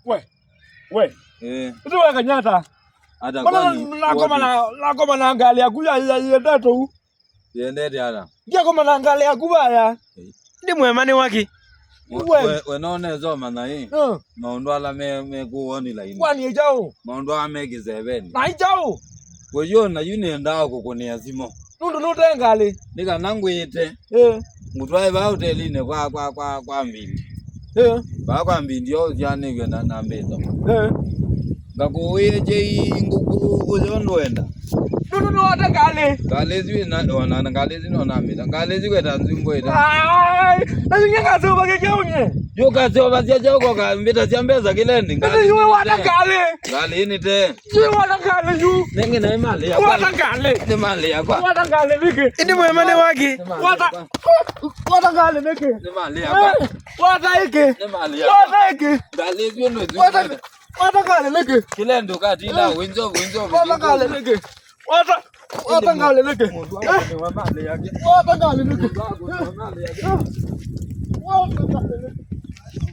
We. Usiwe kanyata. Hata kwani nako naangalia kuya ya tatu. Yende ala. Kia kama naangalia kubaya. Ndi mwemani waki. We naone zoma na hii. Maondo ala me kuoni la ini. Kwani ejao. Maondo amegizebeni. Na ejao. We yona yune ndao kukonia zimo. Nundu nutengali. Nika nangwite. Mutwae ba hoteline kwa mbindi. Ba kwa mbindi yo yanege na mbeto. Ngakuye je nguku uzondwenda. Nundu watengali. Galezi na ona galezi no na mbeto. Galezi kweta nzimbo ita. Ai, nazinga zo bagejonye. Yo kazo bazia joko ka mbeta chambeza kilendi. Ngali wewe watengali. Ngali ni te. Wewe watengali yu. Nenge na imali ya. Watengali. Ni mali ya kwa. Watengali niki. Ndi mwemane waki. Watengali niki. Ni mali ya kwa. Wataike. Ni mali ya. Wataike. Galezi yo no. Watengali niki. Kilendo kati la winzo. Watengali niki. Watengali niki. Watengali niki. Watengali niki.